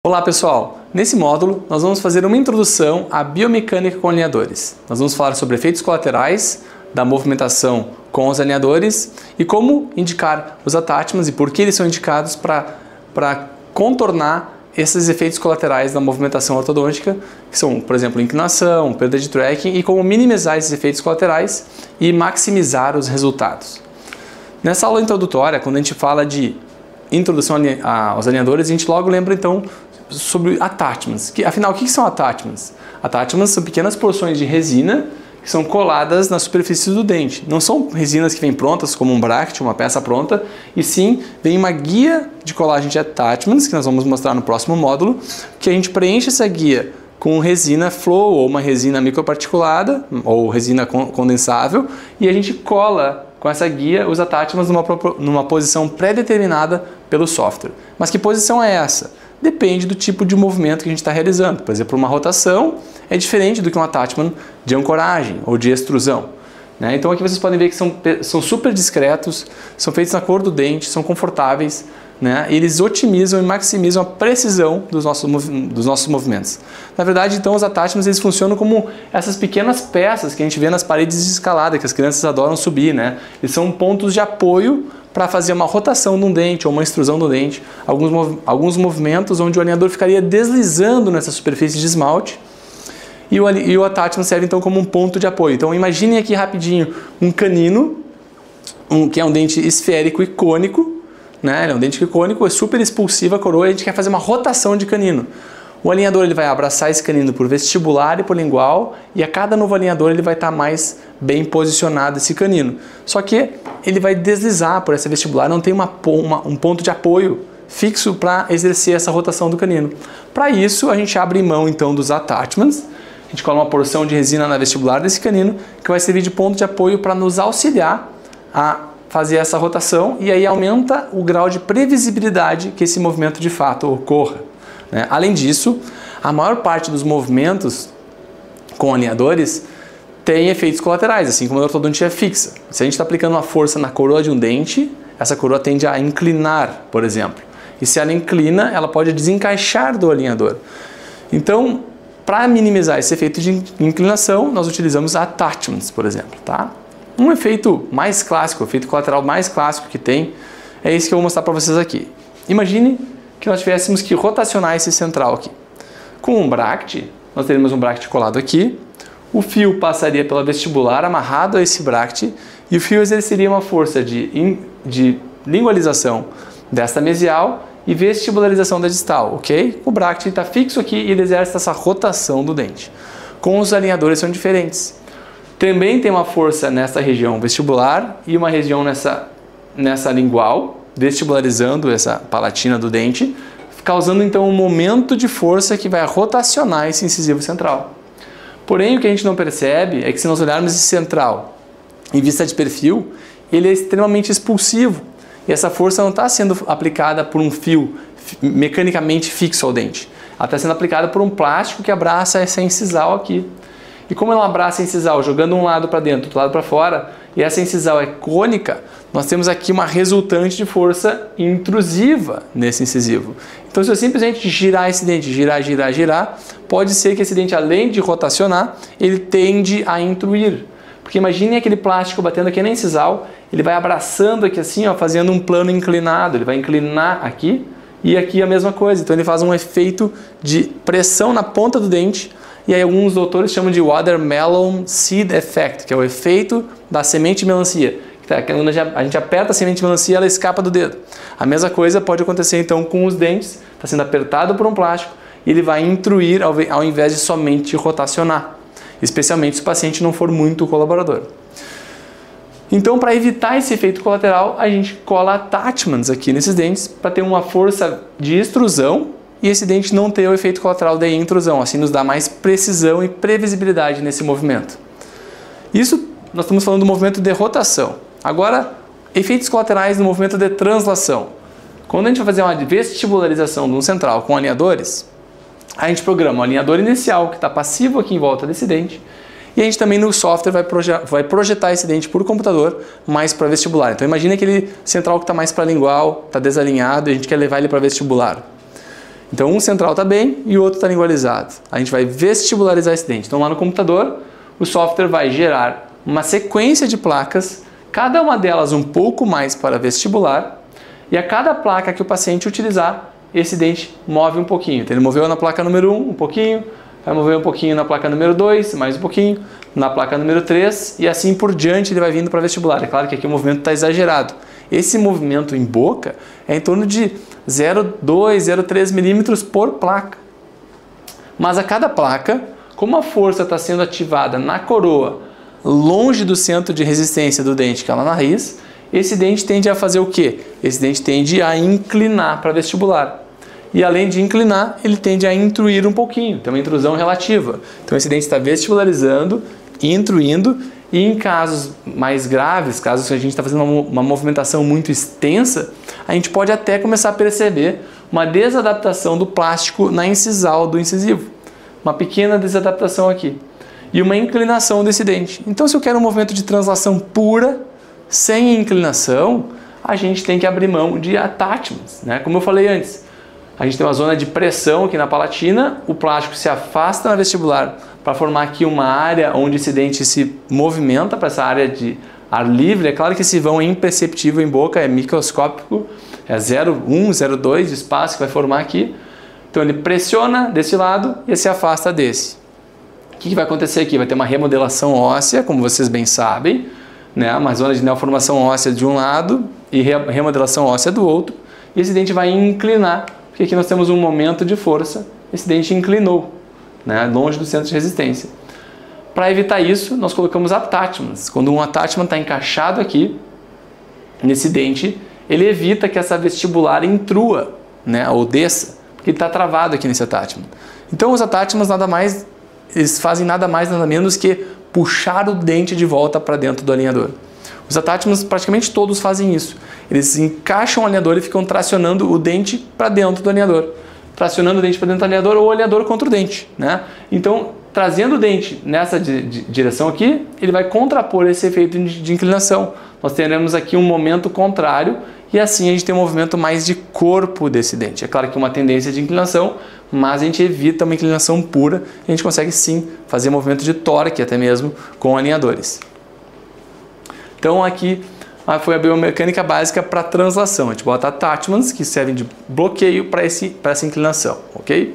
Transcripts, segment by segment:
Olá pessoal, nesse módulo nós vamos fazer uma introdução à biomecânica com alinhadores. Nós vamos falar sobre efeitos colaterais da movimentação com os alinhadores e como indicar os attachments e por que eles são indicados para contornar esses efeitos colaterais da movimentação ortodôntica, que são, por exemplo, inclinação, perda de tracking, e como minimizar esses efeitos colaterais e maximizar os resultados. Nessa aula introdutória, quando a gente fala de introdução aos alinhadores, a gente logo lembra então sobre attachments. Afinal, o que são attachments? Attachments são pequenas porções de resina que são coladas na superfície do dente. Não são resinas que vêm prontas, como um bracket, uma peça pronta, e sim vem uma guia de colagem de attachments, que nós vamos mostrar no próximo módulo, que a gente preenche essa guia com resina flow ou uma resina microparticulada ou resina condensável, e a gente cola com essa guia os attachments numa posição pré-determinada pelo software. Mas que posição é essa? Depende do tipo de movimento que a gente está realizando. Por exemplo, uma rotação é diferente do que um attachment de ancoragem ou de extrusão, né? Então aqui vocês podem ver que são super discretos, são feitos na cor do dente, são confortáveis, né? E eles otimizam e maximizam a precisão dos nossos movimentos. Na verdade, então, os attachments eles funcionam como essas pequenas peças que a gente vê nas paredes de escalada, que as crianças adoram subir, né? Eles são pontos de apoio para fazer uma rotação de um dente ou uma extrusão do dente, alguns movimentos onde o alinhador ficaria deslizando nessa superfície de esmalte, e o attachment serve então como um ponto de apoio. Então imaginem aqui rapidinho um canino, que é um dente esférico e cônico, né? Ele é um dente cônico, é super expulsiva a coroa, e a gente quer fazer uma rotação de canino. O alinhador ele vai abraçar esse canino por vestibular e por lingual, e a cada novo alinhador ele vai estar mais bem posicionado esse canino. Só que ele vai deslizar por essa vestibular, não tem um ponto de apoio fixo para exercer essa rotação do canino. Para isso a gente abre mão então dos attachments, a gente cola uma porção de resina na vestibular desse canino, que vai servir de ponto de apoio para nos auxiliar a fazer essa rotação, e aí aumenta o grau de previsibilidade que esse movimento de fato ocorra, né? Além disso, a maior parte dos movimentos com alinhadores tem efeitos colaterais, assim como a ortodontia fixa. Se a gente está aplicando uma força na coroa de um dente, essa coroa tende a inclinar, por exemplo. E se ela inclina, ela pode desencaixar do alinhador. Então, para minimizar esse efeito de inclinação, nós utilizamos attachments, por exemplo, tá? Um efeito mais clássico, o efeito colateral mais clássico que tem, é esse que eu vou mostrar para vocês aqui. Imagine que nós tivéssemos que rotacionar esse central aqui. Com um bracket, nós teríamos um bracket colado aqui, o fio passaria pela vestibular amarrado a esse bracket, e o fio exerceria uma força de lingualização desta mesial e vestibularização da distal, ok? O bracket está fixo aqui e ele exerce essa rotação do dente. Com os alinhadores são diferentes. Também tem uma força nessa região vestibular e uma região nessa lingual, vestibularizando essa palatina do dente, causando então um momento de força que vai rotacionar esse incisivo central. Porém, o que a gente não percebe é que se nós olharmos esse central em vista de perfil, ele é extremamente expulsivo, e essa força não está sendo aplicada por um fio mecanicamente fixo ao dente, ela está sendo aplicada por um plástico que abraça essa incisal aqui. E como ela abraça a incisal jogando um lado para dentro, outro lado para fora, e essa incisal é cônica, nós temos aqui uma resultante de força intrusiva nesse incisivo. Então, se eu simplesmente girar esse dente, girar, pode ser que esse dente, além de rotacionar, ele tende a intruir. Porque imagine aquele plástico batendo aqui na incisal, ele vai abraçando aqui assim, ó, fazendo um plano inclinado, ele vai inclinar aqui e aqui a mesma coisa. Então, ele faz um efeito de pressão na ponta do dente. E aí alguns doutores chamam de watermelon seed effect, que é o efeito da semente de melancia. Quando a gente aperta a semente de melancia, ela escapa do dedo. A mesma coisa pode acontecer então com os dentes, está sendo apertado por um plástico e ele vai intruir ao invés de somente rotacionar, especialmente se o paciente não for muito colaborador. Então, para evitar esse efeito colateral, a gente cola attachments aqui nesses dentes para ter uma força de extrusão e esse dente não ter o efeito colateral de intrusão, assim nos dá mais precisão e previsibilidade nesse movimento. Isso nós estamos falando do movimento de rotação. Agora, efeitos colaterais no movimento de translação. Quando a gente vai fazer uma vestibularização de um central com alinhadores, a gente programa o alinhador inicial, que está passivo aqui em volta desse dente, e a gente também no software vai projetar esse dente por computador mais para vestibular. Então imagine aquele central que está mais para lingual, está desalinhado, e a gente quer levar ele para vestibular. Então um central está bem e o outro está lingualizado. A gente vai vestibularizar esse dente. Então lá no computador, o software vai gerar uma sequência de placas, cada uma delas um pouco mais para vestibular, e a cada placa que o paciente utilizar, esse dente move um pouquinho. Então ele moveu na placa número 1 um pouquinho, vai mover um pouquinho na placa número 2, mais um pouquinho, na placa número 3 e assim por diante ele vai vindo para vestibular. É claro que aqui o movimento está exagerado. Esse movimento em boca é em torno de 0,2, 0,3 milímetros por placa. Mas a cada placa, como a força está sendo ativada na coroa, longe do centro de resistência do dente, que é lá na raiz, esse dente tende a fazer o quê? Esse dente tende a inclinar para vestibular. E além de inclinar, ele tende a intruir um pouquinho, tem uma intrusão relativa. Então esse dente está vestibularizando, intruindo, e em casos mais graves, casos que a gente está fazendo uma movimentação muito extensa, a gente pode até começar a perceber uma desadaptação do plástico na incisal do incisivo. Uma pequena desadaptação aqui. E uma inclinação desse dente. Então se eu quero um movimento de translação pura, sem inclinação, a gente tem que abrir mão de attachments, né? Como eu falei antes, a gente tem uma zona de pressão aqui na palatina, o plástico se afasta na vestibular para formar aqui uma área onde esse dente se movimenta para essa área de ar livre. É claro que esse vão é imperceptível em boca, é microscópico, é 0,1, 0,2 de espaço que vai formar aqui. Então ele pressiona desse lado e se afasta desse. O que vai acontecer aqui? Vai ter uma remodelação óssea, como vocês bem sabem, né? Uma zona de neoformação óssea de um lado e remodelação óssea do outro. E esse dente vai inclinar, porque aqui nós temos um momento de força, esse dente inclinou, né? Longe do centro de resistência. Para evitar isso, nós colocamos attachments. Quando um attachment está encaixado aqui, nesse dente, ele evita que essa vestibular intrua, né? Ou desça, porque ele está travado aqui nesse attachment. Então os attachments eles fazem nada mais nada menos que puxar o dente de volta para dentro do alinhador. Os attachments praticamente todos fazem isso. Eles encaixam o alinhador e ficam tracionando o dente para dentro do alinhador. Tracionando o dente para dentro do alinhador ou o alinhador contra o dente, né? Então, trazendo o dente nessa direção aqui, ele vai contrapor esse efeito de inclinação. Nós teremos aqui um momento contrário e assim a gente tem um movimento mais de corpo desse dente. É claro que uma tendência de inclinação, mas a gente evita uma inclinação pura e a gente consegue sim fazer movimento de torque até mesmo com alinhadores. Então aqui foi a biomecânica básica para translação. A gente bota attachments que servem de bloqueio para essa inclinação, ok?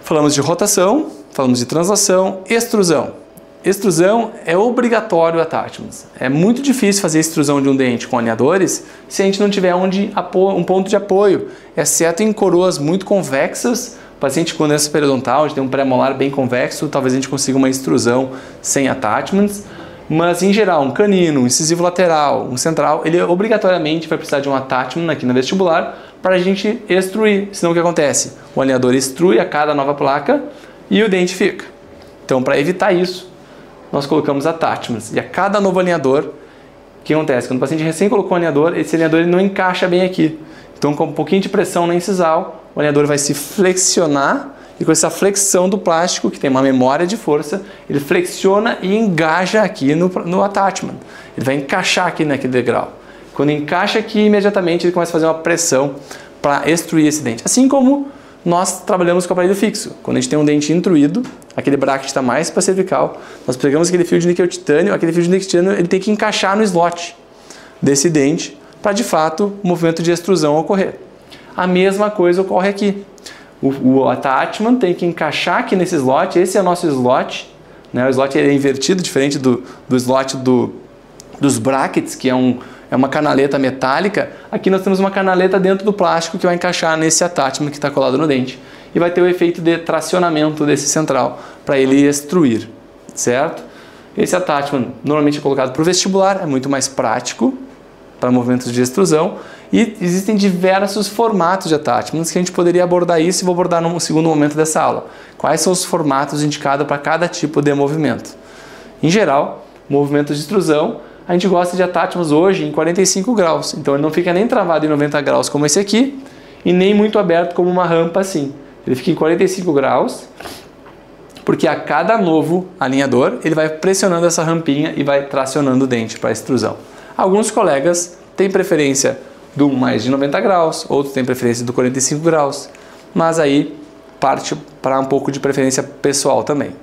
Falamos de rotação, falamos de translação, extrusão. Extrusão é obrigatório attachments. É muito difícil fazer extrusão de um dente com alinhadores se a gente não tiver um ponto de apoio, exceto em coroas muito convexas. Paciente com doença periodontal, a gente tem um pré-molar bem convexo, talvez a gente consiga uma extrusão sem attachments. Mas em geral, um canino, um incisivo lateral, um central, ele obrigatoriamente vai precisar de um attachment aqui na vestibular para a gente extruir. Senão o que acontece? O alinhador extrui a cada nova placa e o dente fica. Então, para evitar isso, nós colocamos attachments. E a cada novo alinhador, o que acontece? Quando o paciente recém colocou o alinhador, esse alinhador ele não encaixa bem aqui. Então, com um pouquinho de pressão na incisal, o alinhador vai se flexionar e com essa flexão do plástico, que tem uma memória de força, ele flexiona e engaja aqui no attachment. Ele vai encaixar aqui naquele degrau. Quando encaixa aqui, imediatamente ele começa a fazer uma pressão para extruir esse dente. Assim como nós trabalhamos com o aparelho fixo. Quando a gente tem um dente intruído, aquele bracket está mais para cervical, nós pegamos aquele fio de níquel titânio, aquele fio de níquel titânio ele tem que encaixar no slot desse dente para, de fato, o movimento de extrusão ocorrer. A mesma coisa ocorre aqui. O attachment tem que encaixar aqui nesse slot, esse é o nosso slot, né? O slot é invertido, diferente do slot dos brackets, que é uma canaleta metálica. Aqui nós temos uma canaleta dentro do plástico que vai encaixar nesse attachment que está colado no dente e vai ter o efeito de tracionamento desse central para ele extruir, certo? Esse attachment normalmente é colocado para o vestibular, é muito mais prático para movimentos de extrusão. E existem diversos formatos de attachments que a gente poderia abordar isso e vou abordar num segundo momento dessa aula. Quais são os formatos indicados para cada tipo de movimento? Em geral, movimentos de extrusão, a gente gosta de attachments hoje em 45 graus. Então ele não fica nem travado em 90 graus como esse aqui e nem muito aberto como uma rampa assim. Ele fica em 45 graus porque a cada novo alinhador ele vai pressionando essa rampinha e vai tracionando o dente para a extrusão. Alguns colegas têm preferência do mais de 90 graus, outros têm preferência do 45 graus. mas aí parte para um pouco de preferência pessoal também.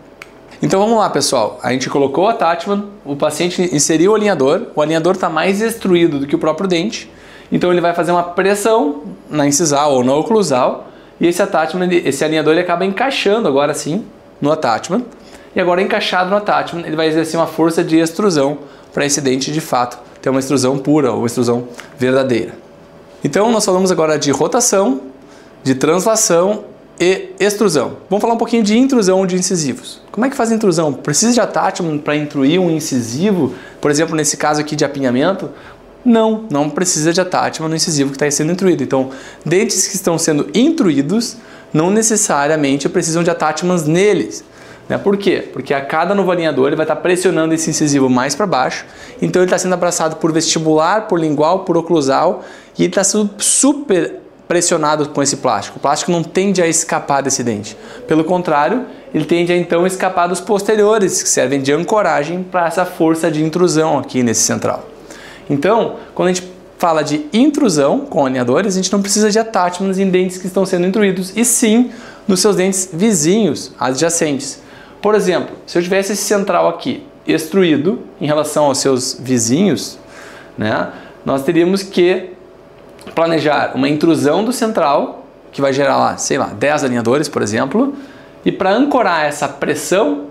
Então vamos lá, pessoal, a gente colocou o attachment, o paciente inseriu o alinhador está mais extruído do que o próprio dente, então ele vai fazer uma pressão na incisal ou na oclusal, e esse attachment, esse alinhador, ele acaba encaixando agora sim no attachment, e agora encaixado no attachment, ele vai exercer uma força de extrusão para esse dente de fato ter uma extrusão pura ou uma extrusão verdadeira. Então nós falamos agora de rotação, de translação e extrusão. Vamos falar um pouquinho de intrusão de incisivos. Como é que faz a intrusão? Precisa de attachment para intruir um incisivo? Por exemplo, nesse caso aqui de apinhamento? Não precisa de attachment no incisivo que está sendo intruído. Então, dentes que estão sendo intruídos não necessariamente precisam de attachments neles. Por quê? Porque a cada novo alinhador ele vai estar pressionando esse incisivo mais para baixo, então ele está sendo abraçado por vestibular, por lingual, por oclusal, e ele está sendo super pressionado com esse plástico. O plástico não tende a escapar desse dente. Pelo contrário, ele tende a então escapar dos posteriores, que servem de ancoragem para essa força de intrusão aqui nesse central. Então, quando a gente fala de intrusão com alinhadores, a gente não precisa de attachments em dentes que estão sendo intruídos, e sim nos seus dentes vizinhos, adjacentes. Por exemplo, se eu tivesse esse central aqui extruído em relação aos seus vizinhos, nós teríamos que planejar uma intrusão do central, que vai gerar lá, sei lá, 10 alinhadores, por exemplo, e para ancorar essa pressão,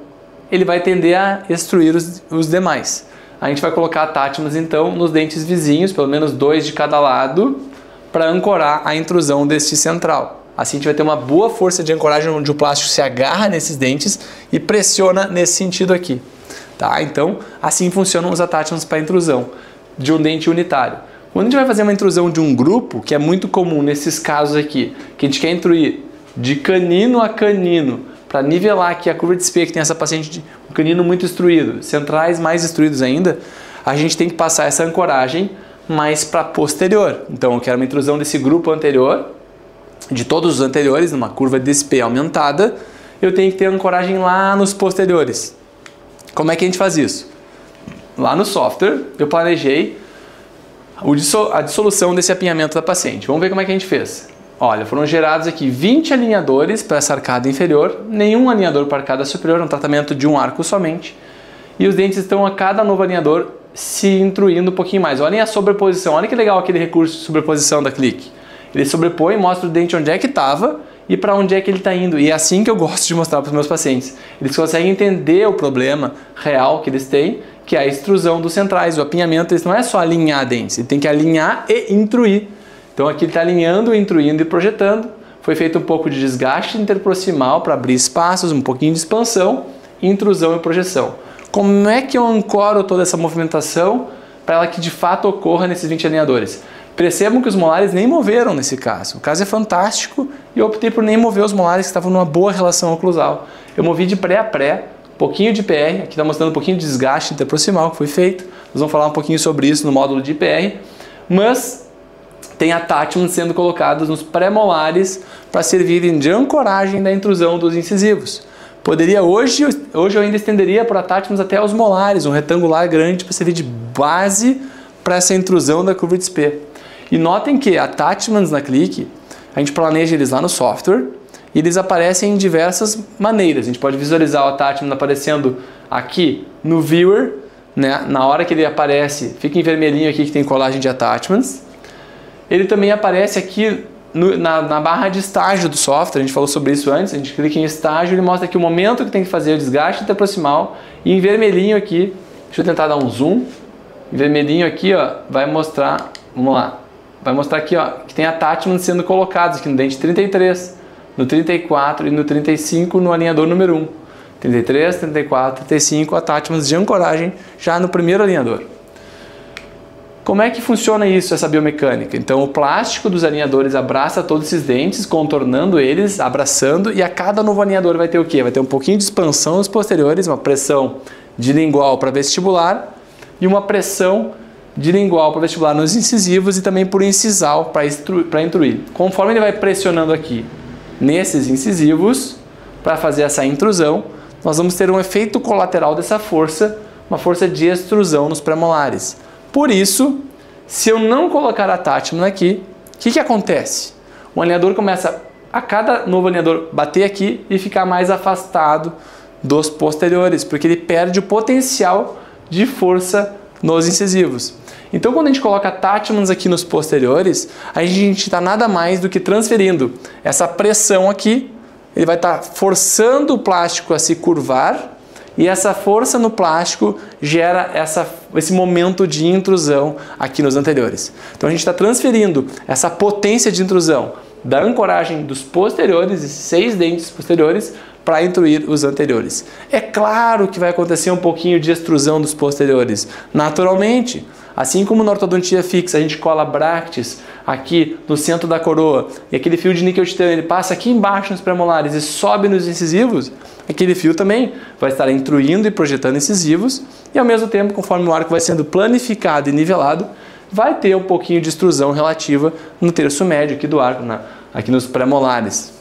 ele vai tender a extruir os demais. A gente vai colocar attachments então nos dentes vizinhos, pelo menos 2 de cada lado, para ancorar a intrusão deste central. Assim a gente vai ter uma boa força de ancoragem onde o plástico se agarra nesses dentes e pressiona nesse sentido aqui. Então, assim funcionam os attachments para intrusão de um dente unitário. Quando a gente vai fazer uma intrusão de um grupo, que é muito comum nesses casos aqui, que a gente quer intruir de canino a canino, para nivelar aqui a curva de Spee, que tem essa paciente de um canino muito extruído, centrais mais extruídos ainda, a gente tem que passar essa ancoragem mais para posterior. Então eu quero uma intrusão desse grupo anterior, de todos os anteriores, numa curva de Spee aumentada, eu tenho que ter ancoragem lá nos posteriores. Como é que a gente faz isso? Lá no software, eu planejei a dissolução desse apinhamento da paciente. Vamos ver como é que a gente fez. Olha, foram gerados aqui 20 alinhadores para essa arcada inferior, nenhum alinhador para a arcada superior, um tratamento de um arco somente. E os dentes estão a cada novo alinhador se intruindo um pouquinho mais. Olhem a sobreposição, olha que legal aquele recurso de sobreposição da Click. Ele sobrepõe, mostra o dente onde é que estava e para onde é que ele está indo. E é assim que eu gosto de mostrar para os meus pacientes. Eles conseguem entender o problema real que eles têm, que é a extrusão dos centrais. O apinhamento não é só alinhar dentes, ele tem que alinhar e intruir. Então aqui ele está alinhando, intruindo e projetando. Foi feito um pouco de desgaste interproximal para abrir espaços, um pouquinho de expansão, intrusão e projeção. Como é que eu ancoro toda essa movimentação para ela que de fato ocorra nesses 20 alinhadores? Percebam que os molares nem moveram nesse caso. O caso é fantástico e eu optei por nem mover os molares que estavam numa boa relação oclusal. Eu movi de pré a pré, um pouquinho de PR, aqui está mostrando um pouquinho de desgaste interproximal que foi feito. Nós vamos falar um pouquinho sobre isso no módulo de IPR, mas tem attachments sendo colocados nos pré-molares para servirem de ancoragem da intrusão dos incisivos. Poderia hoje eu ainda estenderia por attachments até os molares, um retangular grande para servir de base para essa intrusão da curva de Spee. E notem que attachments na Click, a gente planeja eles lá no software e eles aparecem em diversas maneiras. A gente pode visualizar o attachment aparecendo aqui no viewer, na hora que ele aparece, fica em vermelhinho aqui que tem colagem de attachments. Ele também aparece aqui na barra de estágio do software, a gente falou sobre isso antes, a gente clica em estágio, ele mostra aqui o momento que tem que fazer o desgaste interproximal e em vermelhinho aqui, deixa eu tentar dar um zoom, em vermelhinho aqui vai mostrar, vamos lá, vai mostrar aqui que tem attachments sendo colocados aqui no dente 33, no 34 e no 35 no alinhador número 1. 33, 34, 35 attachments de ancoragem já no primeiro alinhador. Como é que funciona isso, essa biomecânica? Então o plástico dos alinhadores abraça todos esses dentes, contornando eles, abraçando, e a cada novo alinhador vai ter o quê? Vai ter um pouquinho de expansão nos posteriores, uma pressão de lingual para vestibular e uma pressão de lingual para vestibular nos incisivos e também por incisal para intruir. Conforme ele vai pressionando aqui nesses incisivos para fazer essa intrusão, nós vamos ter um efeito colateral dessa força, uma força de extrusão nos premolares. Por isso, se eu não colocar attachment aqui, o que acontece? O alinhador começa a cada novo alinhador bater aqui e ficar mais afastado dos posteriores, porque ele perde o potencial de força nos incisivos. Então, quando a gente coloca attachments aqui nos posteriores, a gente está nada mais do que transferindo essa pressão aqui, ele vai estar forçando o plástico a se curvar, e essa força no plástico gera esse momento de intrusão aqui nos anteriores. Então a gente está transferindo essa potência de intrusão da ancoragem dos posteriores, esses 6 dentes posteriores, para intruir os anteriores. É claro que vai acontecer um pouquinho de extrusão dos posteriores, naturalmente. Assim como na ortodontia fixa a gente cola bractes aqui no centro da coroa e aquele fio de níquel titânio ele passa aqui embaixo nos premolares e sobe nos incisivos, aquele fio também vai estar intruindo e projetando incisivos e ao mesmo tempo, conforme o arco vai sendo planificado e nivelado, vai ter um pouquinho de extrusão relativa no terço médio aqui do arco, aqui nos premolares.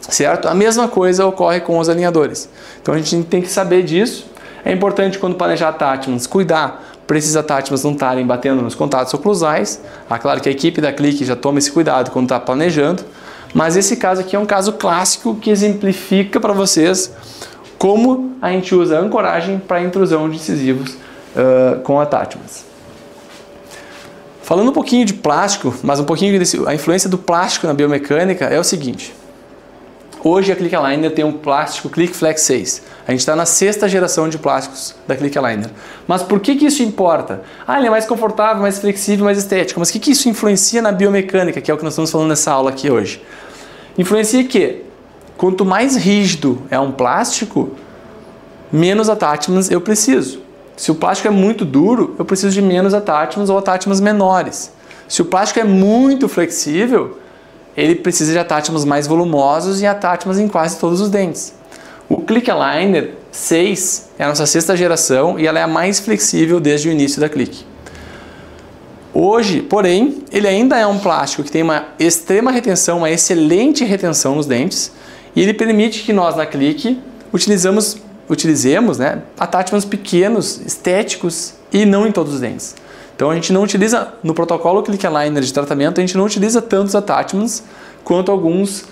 Certo? A mesma coisa ocorre com os alinhadores. Então a gente tem que saber disso. É importante quando planejar attachments, cuidar para esses attachments não estarem batendo nos contatos oclusais. Claro que a equipe da Clique já toma esse cuidado quando está planejando, mas esse caso aqui é um caso clássico que exemplifica para vocês como a gente usa a ancoragem para intrusão de incisivos com attachments. Falando um pouquinho de plástico, mas um pouquinho a influência do plástico na biomecânica é o seguinte. Hoje a Click Aligner tem um plástico Click Flex 6. A gente está na 6ª geração de plásticos da Click Aligner. Mas por que isso importa? Ele é mais confortável, mais flexível, mais estético. Mas o que isso influencia na biomecânica, que é o que nós estamos falando nessa aula aqui hoje? Influencia que quanto mais rígido é um plástico, menos attachments eu preciso. Se o plástico é muito duro, eu preciso de menos attachments ou attachments menores. Se o plástico é muito flexível, ele precisa de attachments mais volumosos e attachments em quase todos os dentes. O Click Aligner 6 é a nossa 6ª geração e ela é a mais flexível desde o início da Click. Hoje, porém, ele ainda é um plástico que tem uma extrema retenção, uma excelente retenção nos dentes e ele permite que nós na Click utilizemos attachments pequenos, estéticos e não em todos os dentes. Então a gente não utiliza, no protocolo Click Aligner de tratamento, a gente não utiliza tantos attachments quanto alguns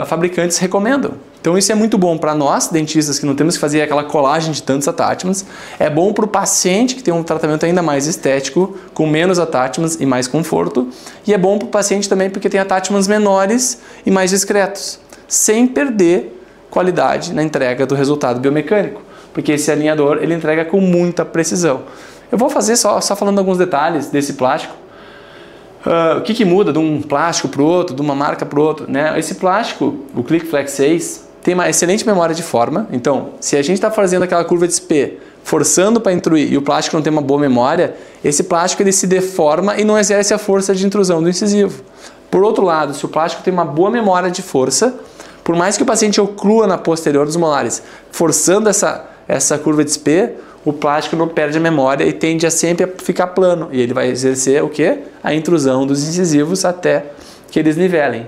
fabricantes recomendam. Então isso é muito bom para nós, dentistas, que não temos que fazer aquela colagem de tantos attachments. É bom para o paciente que tem um tratamento ainda mais estético, com menos attachments e mais conforto. E é bom para o paciente também porque tem attachments menores e mais discretos, sem perder qualidade na entrega do resultado biomecânico. Porque esse alinhador ele entrega com muita precisão. Eu vou fazer só falando alguns detalhes desse plástico. O que muda de um plástico para o outro, de uma marca para o outro, né? Esse plástico, o Click Flex 6, tem uma excelente memória de forma. Então, se a gente está fazendo aquela curva de SP, forçando para intruir e o plástico não tem uma boa memória, esse plástico ele se deforma e não exerce a força de intrusão do incisivo. Por outro lado, se o plástico tem uma boa memória de força, por mais que o paciente oclua na posterior dos molares, forçando essa curva de SP, o plástico não perde a memória e tende a sempre a ficar plano. E ele vai exercer o quê? A intrusão dos incisivos até que eles nivelem.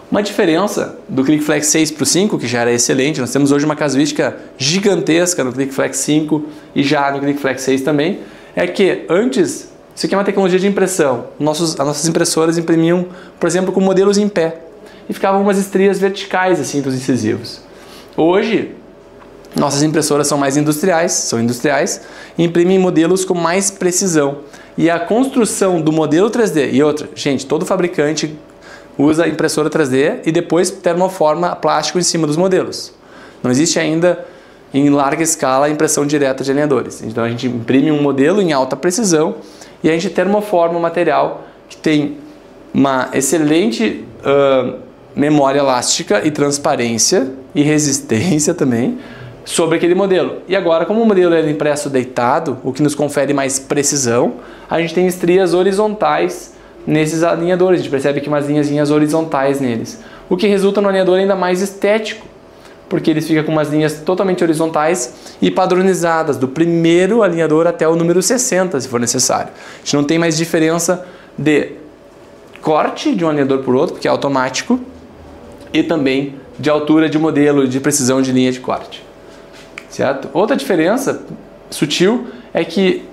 Uma diferença do Click Flex 6 para o 5, que já era excelente, nós temos hoje uma casuística gigantesca no Click Flex 5 e já no Click Flex 6 também, é que antes, isso aqui é uma tecnologia de impressão, as nossas impressoras imprimiam, por exemplo, com modelos em pé e ficavam umas estrias verticais assim dos incisivos. Hoje, nossas impressoras são industriais e imprimem modelos com mais precisão. E a construção do modelo 3D, e outra, gente, todo fabricante usa impressora 3D e depois termoforma plástico em cima dos modelos. Não existe ainda em larga escala a impressão direta de alinhadores. Então a gente imprime um modelo em alta precisão e a gente termoforma o material que tem uma excelente memória elástica e transparência e resistência também sobre aquele modelo. E agora, como o modelo é impresso deitado, o que nos confere mais precisão, a gente tem estrias horizontais nesses alinhadores. A gente percebe que umas linhazinhas horizontais neles, o que resulta no alinhador ainda mais estético, porque eles ficam com umas linhas totalmente horizontais e padronizadas, do primeiro alinhador até o número 60, se for necessário. A gente não tem mais diferença de corte de um alinhador por outro, porque é automático, e também de altura de modelo e de precisão de linha de corte. Certo? Outra diferença sutil é que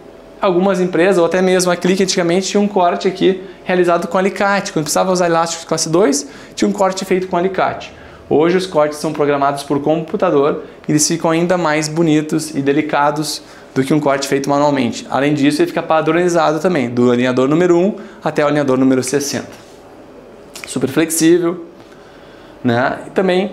algumas empresas, ou até mesmo a Clique antigamente, tinha um corte aqui realizado com alicate. Quando precisava usar elásticos classe 2, tinha um corte feito com alicate. Hoje os cortes são programados por computador e eles ficam ainda mais bonitos e delicados do que um corte feito manualmente. Além disso, ele fica padronizado também, do alinhador número 1 até o alinhador número 60. Super flexível, né? E também,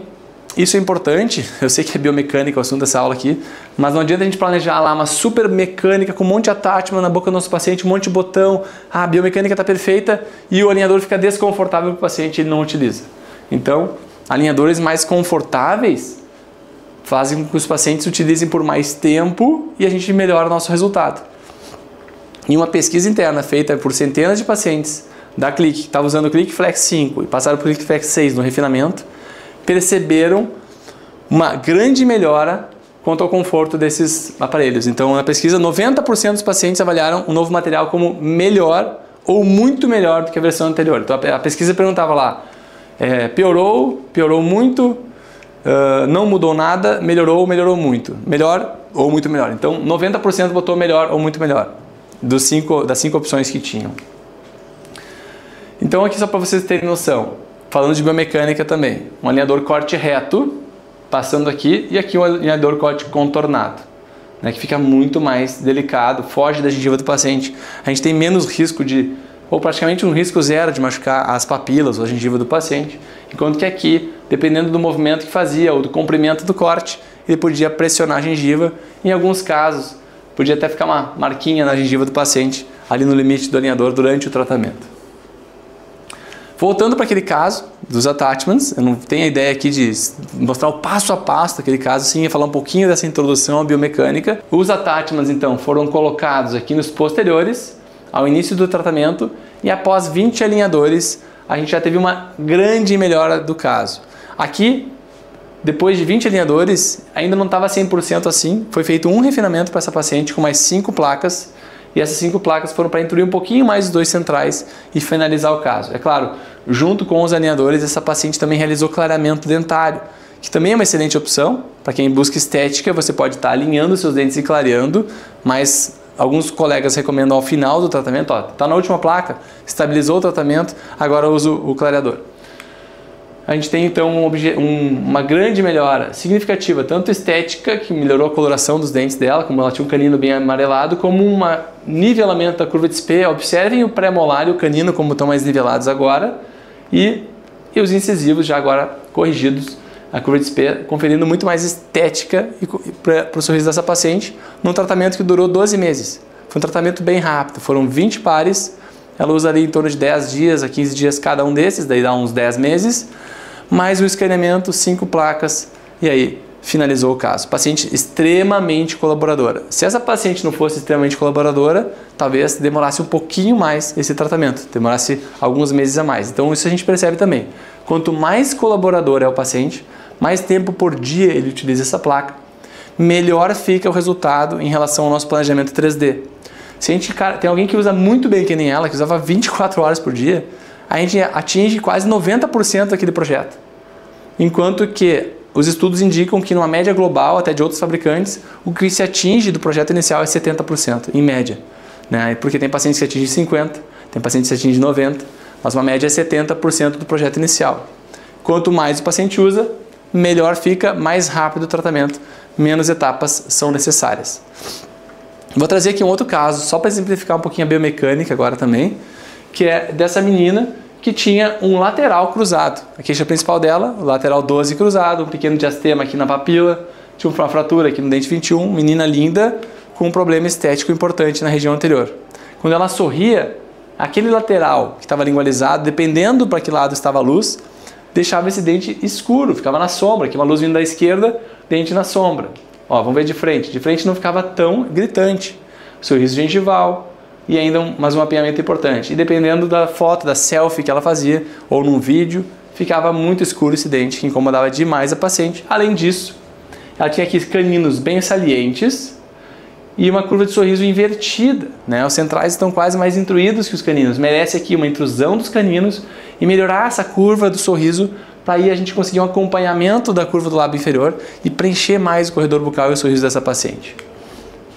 isso é importante, eu sei que é biomecânica o assunto dessa aula aqui, mas não adianta a gente planejar lá uma super mecânica com um monte de attachment na boca do nosso paciente, um monte de botão, a biomecânica está perfeita e o alinhador fica desconfortável para o paciente e ele não utiliza. Então, alinhadores mais confortáveis fazem com que os pacientes utilizem por mais tempo e a gente melhora o nosso resultado. Em uma pesquisa interna feita por centenas de pacientes da Clique, que estavam usando o Clique Flex 5 e passaram por o Clique Flex 6 no refinamento, perceberam uma grande melhora quanto ao conforto desses aparelhos. Então, na pesquisa, 90% dos pacientes avaliaram o novo material como melhor ou muito melhor do que a versão anterior. Então, a pesquisa perguntava lá, piorou muito, não mudou nada, melhorou ou melhorou muito, melhor ou muito melhor. Então 90% botou melhor ou muito melhor das 5 opções que tinham. Então aqui só para vocês terem noção, falando de biomecânica também, um alinhador corte reto, passando aqui, e aqui um alinhador corte contornado, né, que fica muito mais delicado, foge da gengiva do paciente. A gente tem menos risco de, ou praticamente um risco zero de machucar as papilas ou a gengiva do paciente, enquanto que aqui, dependendo do movimento que fazia ou do comprimento do corte, ele podia pressionar a gengiva. Em alguns casos, podia até ficar uma marquinha na gengiva do paciente, ali no limite do alinhador durante o tratamento. Voltando para aquele caso dos attachments, eu não tenho a ideia aqui de mostrar o passo a passo daquele caso, sim, falar um pouquinho dessa introdução à biomecânica. Os attachments, então, foram colocados aqui nos posteriores, ao início do tratamento, e após 20 alinhadores, a gente já teve uma grande melhora do caso. Aqui, depois de 20 alinhadores, ainda não estava 100% assim, foi feito um refinamento para essa paciente com mais 5 placas, e essas 5 placas foram para introduzir um pouquinho mais os 2 centrais e finalizar o caso. É claro, junto com os alinhadores, essa paciente também realizou clareamento dentário, que também é uma excelente opção. Para quem busca estética, você pode estar alinhando seus dentes e clareando, mas alguns colegas recomendam ao final do tratamento, está na última placa, estabilizou o tratamento, agora uso o clareador. A gente tem então uma grande melhora significativa, tanto estética, que melhorou a coloração dos dentes dela, como ela tinha um canino bem amarelado, como um nivelamento da curva de Spee. Observem o pré-molar e o canino como estão mais nivelados agora, e os incisivos já agora corrigidos, a curva de Spee conferindo muito mais estética para o sorriso dessa paciente, num tratamento que durou 12 meses. Foi um tratamento bem rápido, foram 20 pares, ela usa ali em torno de 10 dias a 15 dias cada um desses, daí dá uns 10 meses, mais o escaneamento, 5 placas, e aí finalizou o caso. Paciente extremamente colaboradora. Se essa paciente não fosse extremamente colaboradora, talvez demorasse um pouquinho mais esse tratamento, demorasse alguns meses a mais. Então isso a gente percebe também. Quanto mais colaborador é o paciente, mais tempo por dia ele utiliza essa placa, melhor fica o resultado em relação ao nosso planejamento 3D. Se a gente tem alguém que usa muito bem, que nem ela, que usava 24 horas por dia, a gente atinge quase 90% daquele projeto. Enquanto que os estudos indicam que numa média global, até de outros fabricantes, o que se atinge do projeto inicial é 70%, em média, né? Porque tem pacientes que atingem 50%, tem pacientes que atingem 90%, mas uma média é 70% do projeto inicial. Quanto mais o paciente usa, melhor fica, mais rápido o tratamento, menos etapas são necessárias. Vou trazer aqui um outro caso, só para exemplificar um pouquinho a biomecânica agora também, que é dessa menina que tinha um lateral cruzado. A queixa principal dela, o lateral 12 cruzado, um pequeno diastema aqui na papila, tinha uma fratura aqui no dente 21, menina linda, com um problema estético importante na região anterior. Quando ela sorria, aquele lateral que estava lingualizado, dependendo para que lado estava a luz, deixava esse dente escuro, ficava na sombra, aqui uma luz vindo da esquerda, dente na sombra. Ó, vamos ver de frente não ficava tão gritante, sorriso gengival e ainda um mapeamento importante. E dependendo da foto, da selfie que ela fazia, ou num vídeo, ficava muito escuro esse dente, que incomodava demais a paciente. Além disso, ela tinha aqui caninos bem salientes e uma curva de sorriso invertida, né? Os centrais estão quase mais intruídos que os caninos. Merece aqui uma intrusão dos caninos e melhorar essa curva do sorriso para aí a gente conseguir um acompanhamento da curva do lábio inferior e preencher mais o corredor bucal e o sorriso dessa paciente.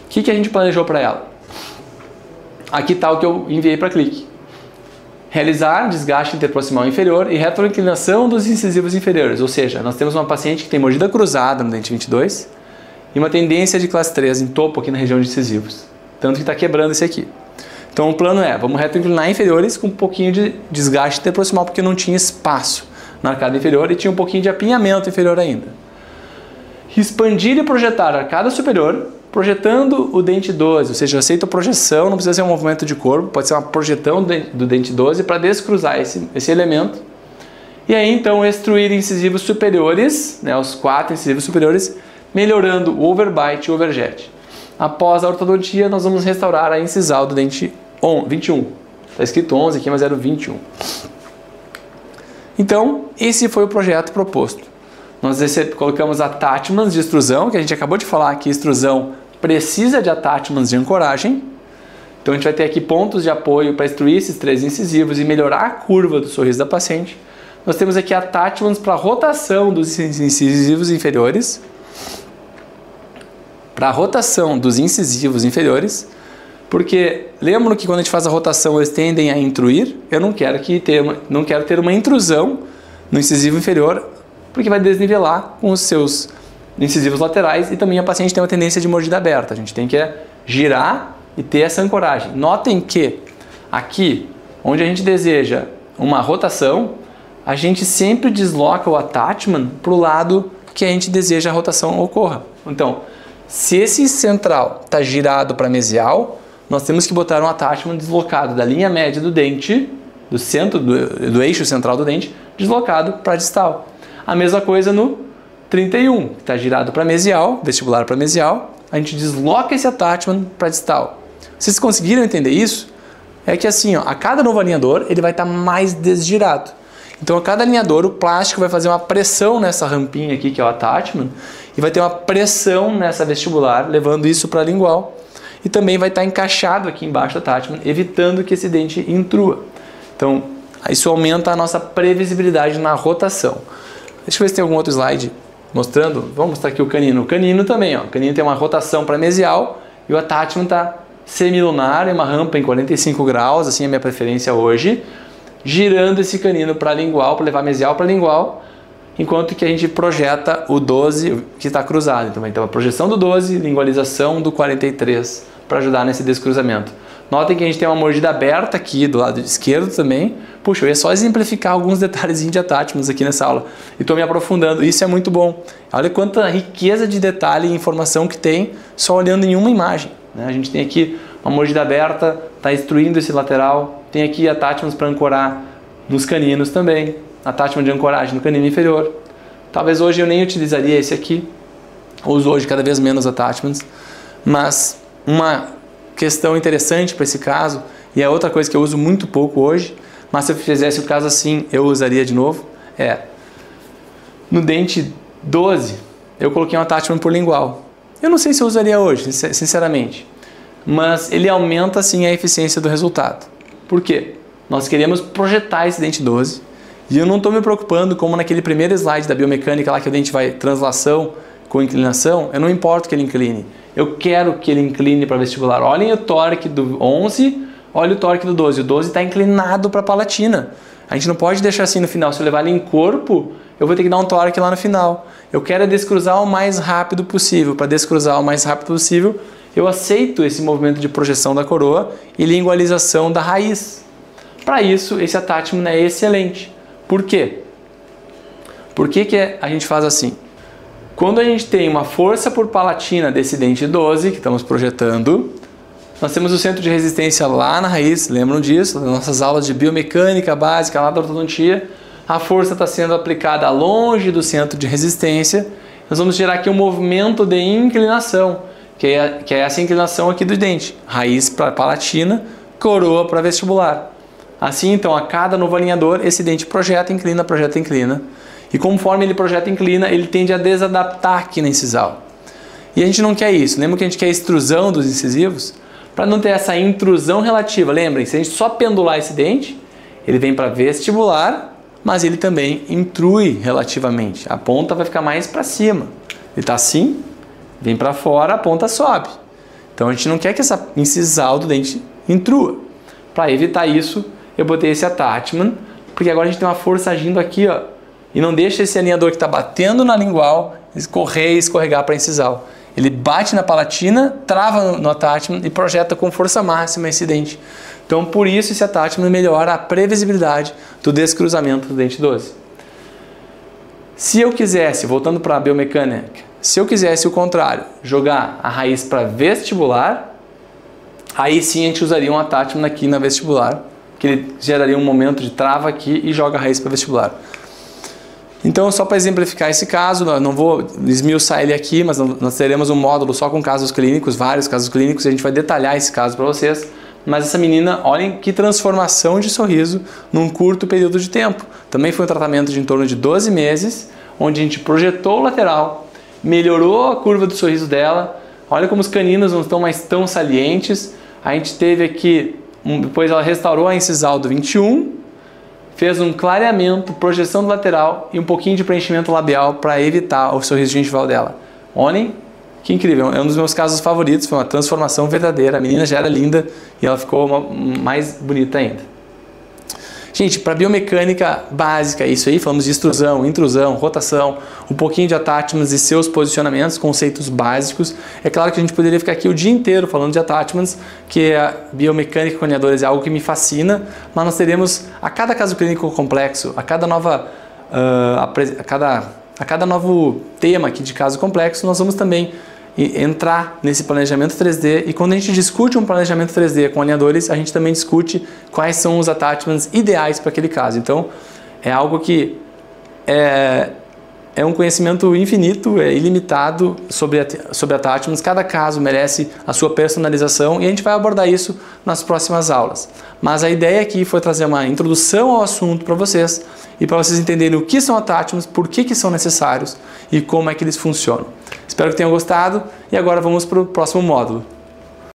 O que a gente planejou para ela? aqui está o que eu enviei para clique. Realizar desgaste interproximal inferior e retroinclinação dos incisivos inferiores. Ou seja, nós temos uma paciente que tem mordida cruzada no dente 22 e uma tendência de classe 3 em topo aqui na região de incisivos. Tanto que está quebrando esse aqui. Então o plano é, vamos retroinclinar inferiores com um pouquinho de desgaste interproximal, porque não tinha espaço na arcada inferior e tinha um pouquinho de apinhamento inferior ainda. Expandir e projetar a arcada superior, projetando o dente 12, ou seja, eu aceito a projeção, não precisa ser um movimento de corpo, pode ser uma projeção do dente 12 para descruzar esse elemento. E aí então extruir incisivos superiores, né, os 4 incisivos superiores, melhorando o overbite e o overjet. Após a ortodontia, nós vamos restaurar a incisal do dente 21. Está escrito 11 aqui, mas era o 21. Então, esse foi o projeto proposto. Nós colocamos attachments de extrusão, que a gente acabou de falar que extrusão precisa de attachments de ancoragem. Então, a gente vai ter aqui pontos de apoio para extruir esses 3 incisivos e melhorar a curva do sorriso da paciente. Nós temos aqui attachments para rotação dos incisivos inferiores. Para a rotação dos incisivos inferiores, porque lembram que quando a gente faz a rotação eles tendem a intruir? Eu não quero ter uma intrusão no incisivo inferior, porque vai desnivelar com os seus incisivos laterais e também a paciente tem uma tendência de mordida aberta. A gente tem que girar e ter essa ancoragem. Notem que aqui, onde a gente deseja uma rotação, a gente sempre desloca o attachment para o lado que a gente deseja a rotação ocorra. Então, se esse central está girado para mesial, nós temos que botar um attachment deslocado da linha média do dente, do centro, do eixo central do dente, deslocado para distal. A mesma coisa no 31, que está girado para mesial, vestibular para mesial, a gente desloca esse attachment para distal. Vocês conseguiram entender isso? É que assim, ó, a cada novo alinhador ele vai estar mais desgirado. Então a cada alinhador o plástico vai fazer uma pressão nessa rampinha aqui, que é o attachment, e vai ter uma pressão nessa vestibular, levando isso para a lingual. E também vai estar encaixado aqui embaixo do attachment, evitando que esse dente intrua. Então, isso aumenta a nossa previsibilidade na rotação. Deixa eu ver se tem algum outro slide mostrando. Vamos mostrar aqui o canino. O canino também, ó. O canino tem uma rotação para mesial e o attachment está semilunar, é uma rampa em 45 graus, assim é a minha preferência hoje, girando esse canino para lingual, para levar mesial para lingual, enquanto que a gente projeta o 12 que está cruzado. Então, a projeção do 12, lingualização do 43 para ajudar nesse descruzamento. Notem que a gente tem uma mordida aberta aqui do lado esquerdo também. Puxa, eu ia só exemplificar alguns detalhezinhos de attachments aqui nessa aula. E estou me aprofundando. Isso é muito bom. Olha quanta riqueza de detalhe e informação que tem só olhando em uma imagem, né? A gente tem aqui uma mordida aberta, está extruindo esse lateral. Tem aqui attachments para ancorar nos caninos também. Attachment de ancoragem no canino inferior. Talvez hoje eu nem utilizaria esse aqui. Uso hoje cada vez menos attachments. Mas uma questão interessante para esse caso, e é outra coisa que eu uso muito pouco hoje, mas se eu fizesse o caso assim, eu usaria de novo, no dente 12, eu coloquei um attachment por lingual. Eu não sei se eu usaria hoje, sinceramente, mas ele aumenta sim a eficiência do resultado. Por quê? Nós queremos projetar esse dente 12, e eu não estou me preocupando como naquele primeiro slide da biomecânica, lá que o dente vai translação com inclinação, eu não importo que ele incline. Eu quero que ele incline para vestibular. Olhem o tórax do 11, olha o tórax do 12. O 12 está inclinado para a palatina. A gente não pode deixar assim no final. Se eu levar ele em corpo, eu vou ter que dar um tórax lá no final. Eu quero descruzar o mais rápido possível. Para descruzar o mais rápido possível, eu aceito esse movimento de projeção da coroa e lingualização da raiz. Para isso, esse attachment é excelente. Por quê? Por que a gente faz assim? Quando a gente tem uma força por palatina desse dente 12, que estamos projetando, nós temos o centro de resistência lá na raiz, lembram disso? Nas nossas aulas de biomecânica básica lá da ortodontia, a força está sendo aplicada longe do centro de resistência, nós vamos gerar aqui um movimento de inclinação, que é essa inclinação aqui do dente, raiz para palatina, coroa para vestibular. Assim, então, a cada novo alinhador, esse dente projeta, inclina, projeta, inclina. E conforme ele projeta e inclina, ele tende a desadaptar aqui na incisal. E a gente não quer isso. Lembra que a gente quer a extrusão dos incisivos? Para não ter essa intrusão relativa. Lembrem, se a gente só pendular esse dente, ele vem para vestibular, mas ele também intrui relativamente. A ponta vai ficar mais para cima. Ele está assim, vem para fora, a ponta sobe. Então a gente não quer que essa incisal do dente em true. Para evitar isso, eu botei esse attachment, porque agora a gente tem uma força agindo aqui, ó, e não deixa esse alinhador que está batendo na lingual escorrer e escorregar para a incisal. Ele bate na palatina, trava no attachment e projeta com força máxima esse dente. Então, por isso, esse attachment melhora a previsibilidade do descruzamento do dente 12. Se eu quisesse, voltando para a biomecânica, se eu quisesse o contrário, jogar a raiz para vestibular, aí sim a gente usaria um attachment aqui na vestibular, que ele geraria um momento de trava aqui e joga a raiz para vestibular. Então, só para exemplificar esse caso, não vou esmiuçar ele aqui, mas nós teremos um módulo só com casos clínicos, vários casos clínicos, e a gente vai detalhar esse caso para vocês. Mas essa menina, olhem que transformação de sorriso num curto período de tempo. Também foi um tratamento de em torno de 12 meses, onde a gente projetou o lateral, melhorou a curva do sorriso dela. Olha como os caninos não estão mais tão salientes. A gente teve aqui, depois ela restaurou a incisal do 21, fez um clareamento, projeção do lateral e um pouquinho de preenchimento labial para evitar o sorriso gengival dela. Olhem, que incrível, é um dos meus casos favoritos, foi uma transformação verdadeira, a menina já era linda e ela ficou mais bonita ainda. Gente, para biomecânica básica é isso aí, falamos de extrusão, intrusão, rotação, um pouquinho de attachments e seus posicionamentos, conceitos básicos. É claro que a gente poderia ficar aqui o dia inteiro falando de attachments, que a biomecânica com alinhadores é algo que me fascina, mas nós teremos, a cada caso clínico complexo, a cada novo tema aqui de caso complexo, nós vamos também entrar nesse planejamento 3D, e quando a gente discute um planejamento 3D com alinhadores, a gente também discute quais são os attachments ideais para aquele caso. Então, é algo que é um conhecimento infinito, é ilimitado sobre attachments. Cada caso merece a sua personalização e a gente vai abordar isso nas próximas aulas. Mas a ideia aqui foi trazer uma introdução ao assunto para vocês e para vocês entenderem o que são attachments, por que são necessários e como é que eles funcionam. Espero que tenham gostado e agora vamos para o próximo módulo.